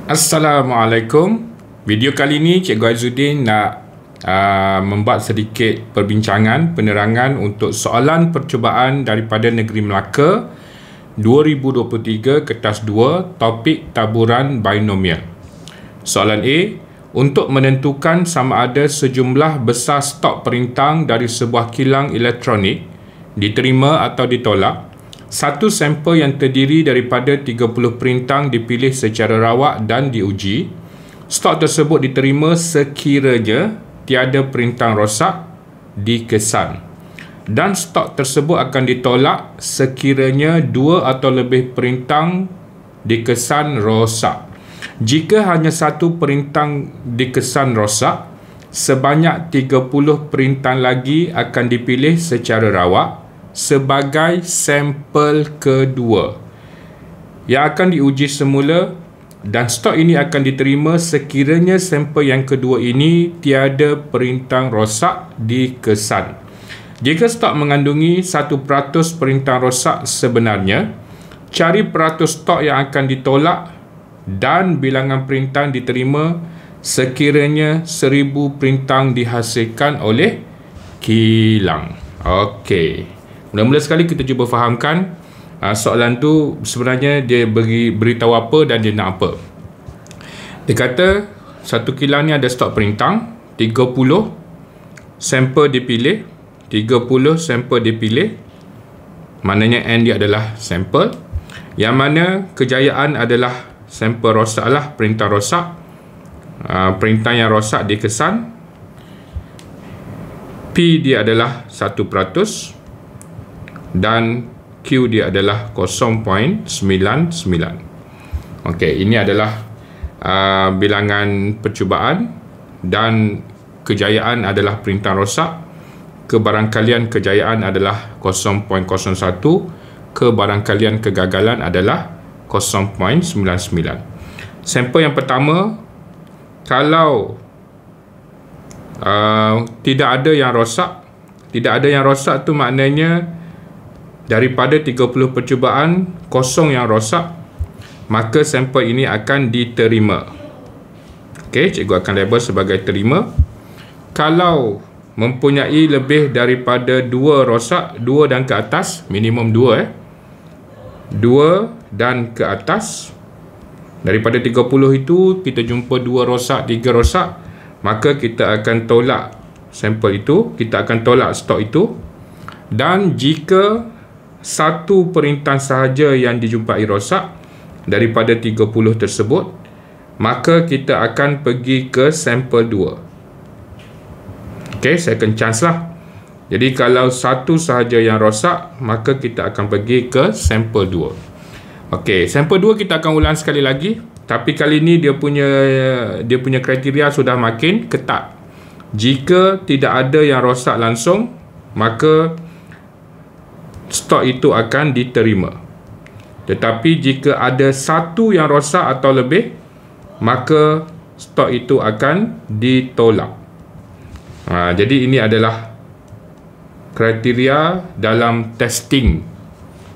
Assalamualaikum. Video kali ini Cikgu Azuddin nak membuat sedikit perbincangan penerangan untuk soalan percubaan daripada Negeri Melaka 2023 kertas 2 topik taburan binomial. Soalan A, untuk menentukan sama ada sejumlah besar stok perintang dari sebuah kilang elektronik diterima atau ditolak, satu sampel yang terdiri daripada 30 perintang dipilih secara rawak dan diuji. Stok tersebut diterima sekiranya tiada perintang rosak dikesan. Dan stok tersebut akan ditolak sekiranya 2 atau lebih perintang dikesan rosak. Jika hanya satu perintang dikesan rosak, sebanyak 30 perintang lagi akan dipilih secara rawak sebagai sampel kedua yang akan diuji semula, dan stok ini akan diterima sekiranya sampel yang kedua ini tiada perintang rosak dikesan. Jika stok mengandungi 1% perintang rosak sebenarnya, cari peratus stok yang akan ditolak dan bilangan perintang diterima sekiranya 1000 perintang dihasilkan oleh kilang. Okey. Mula-mula sekali kita cuba fahamkan soalan tu sebenarnya dia beritahu apa dan dia nak apa. Dia kata satu kilang ni ada stok perintang 30 sampel dipilih, 30 sampel dipilih, maknanya N dia adalah sampel, yang mana kejayaan adalah sampel rosak lah, perintah rosak, perintah yang rosak dikesan. P dia adalah 1% dan Q dia adalah 0.99. Okey, ini adalah bilangan percubaan dan kejayaan adalah perintah rosak. Kebarangkalian kejayaan adalah 0.01. Kebarangkalian kegagalan adalah 0.99. Sampel yang pertama, kalau tidak ada yang rosak, tu maknanya daripada 30 percubaan kosong yang rosak, maka sampel ini akan diterima. Okey, cikgu akan label sebagai terima. Kalau mempunyai lebih daripada 2 rosak, 2 dan ke atas, minimum 2 2 dan ke atas, daripada 30 itu kita jumpa 2 rosak, 3 rosak, maka kita akan tolak sampel itu, kita akan tolak stok itu. Dan jika satu perintah sahaja yang dijumpai rosak daripada 30 tersebut, maka kita akan pergi ke sampel 2. Okey, second chance lah. Jadi kalau satu sahaja yang rosak, maka kita akan pergi ke sampel 2. Okey, sampel 2 kita akan ulang sekali lagi, tapi kali ini dia punya kriteria sudah makin ketat. Jika tidak ada yang rosak langsung, maka stok itu akan diterima. Tetapi jika ada satu yang rosak atau lebih, maka stok itu akan ditolak. Jadi ini adalah kriteria dalam testing,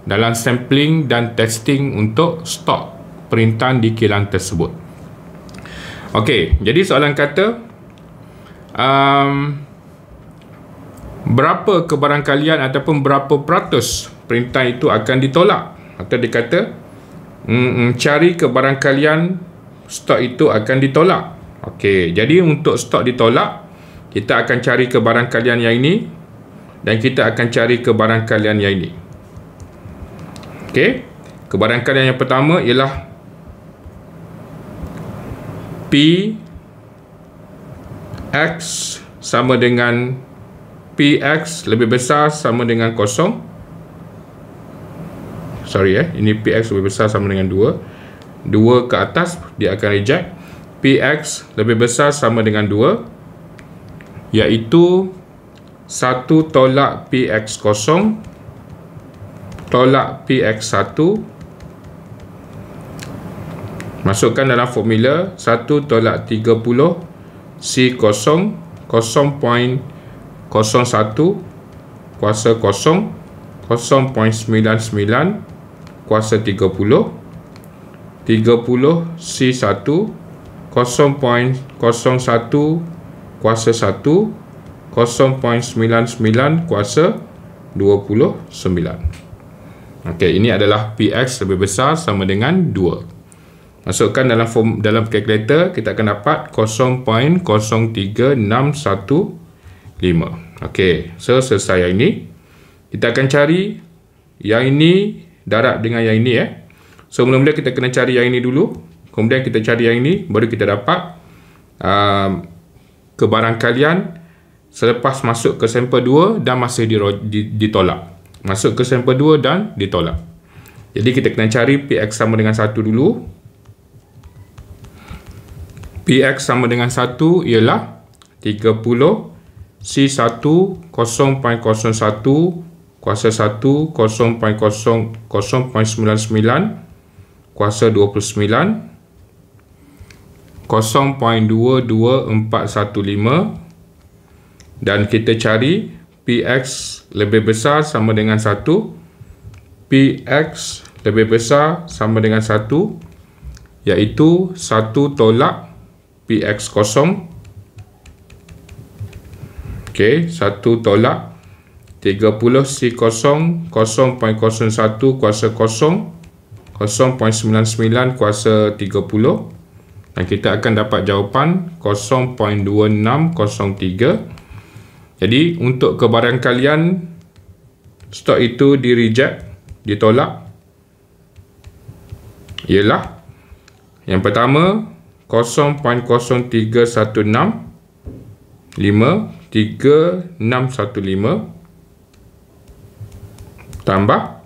dalam sampling dan testing untuk stok perintah di kilang tersebut. Okey, jadi soalan kata berapa kebarangkalian ataupun berapa peratus perintah itu akan ditolak, atau dia kata cari kebarangkalian stok itu akan ditolak. Okey, jadi untuk stok ditolak, kita akan cari kebarangkalian yang ini dan kita akan cari kebarangkalian yang ini. Okey, kebarangkalian yang pertama ialah P X sama dengan Px lebih besar sama dengan 0. Ini Px lebih besar sama dengan 2. 2 ke atas dia akan reject. Px lebih besar sama dengan 2, iaitu 1 tolak Px0 tolak Px1. Masukkan dalam formula 1 tolak 30 C0 0.01 kuasa 0.99 kuasa 30 30C1 0.01 kuasa 1 0.99 kuasa 29. Okey, ini adalah Px lebih besar sama dengan 2. Masukkan dalam kalkulator, kita akan dapat 0.03615. Okey, so selesai yang ini. Kita akan cari yang ini darab dengan yang ini So mula-mula kita kena cari yang ini dulu, kemudian kita cari yang ini, baru kita dapat kebarangkalian selepas masuk ke sampel 2 dan masih ditolak. Masuk ke sampel 2 dan ditolak. Jadi kita kena cari Px sama dengan 1 dulu. Px sama dengan 1 ialah 30 C1 0.01 kuasa 1 0.99 kuasa 29 0.22415 dan kita cari Px lebih besar sama dengan 1. Px lebih besar sama dengan 1 iaitu 1 tolak Px kosong. Okey, 1 tolak 30C0 0.01 kuasa 0 0.99 kuasa 30 dan kita akan dapat jawapan 0.2603. Jadi untuk kebarangkalian stok itu ditolak ialah yang pertama 0.0316 tambah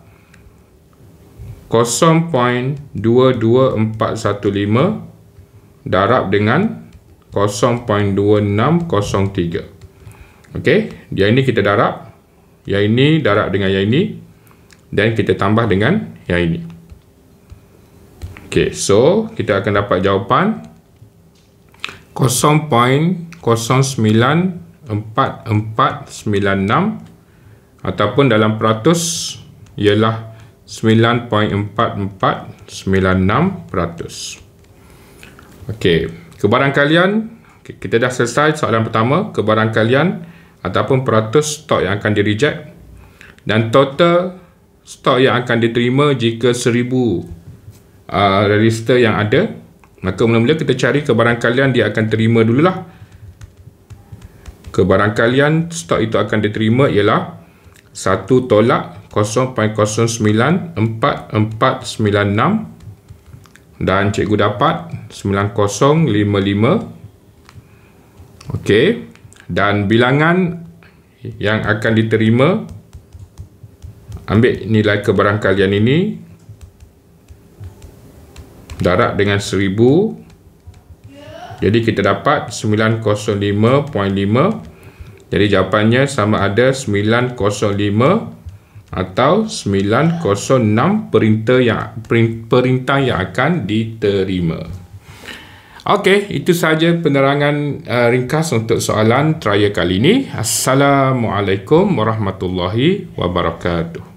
0.22415 darab dengan 0.2603. Okey, yang ini kita darab, yang ini darab dengan yang ini dan kita tambah dengan yang ini. Okey, so kita akan dapat jawapan 0.094496 ataupun dalam peratus ialah 9.4496%. Okey, kebarangkalian kita dah selesai soalan pertama, kebarangkalian ataupun peratus stok yang akan di-reject dan total stok yang akan diterima jika 1000 register yang ada. Maka mula-mula kita cari kebarangkalian dia akan terima dululah. Kebarangkalian stok itu akan diterima ialah 1 tolak 0.094496 dan cikgu dapat 9055. Okey, dan bilangan yang akan diterima, ambil nilai kebarangkalian ini darab dengan 1000, jadi kita dapat 905.5. Jadi jawapannya sama ada 905 atau 906 perintah yang akan diterima. Okey, itu sahaja penerangan ringkas untuk soalan trial kali ini. Assalamualaikum warahmatullahi wabarakatuh.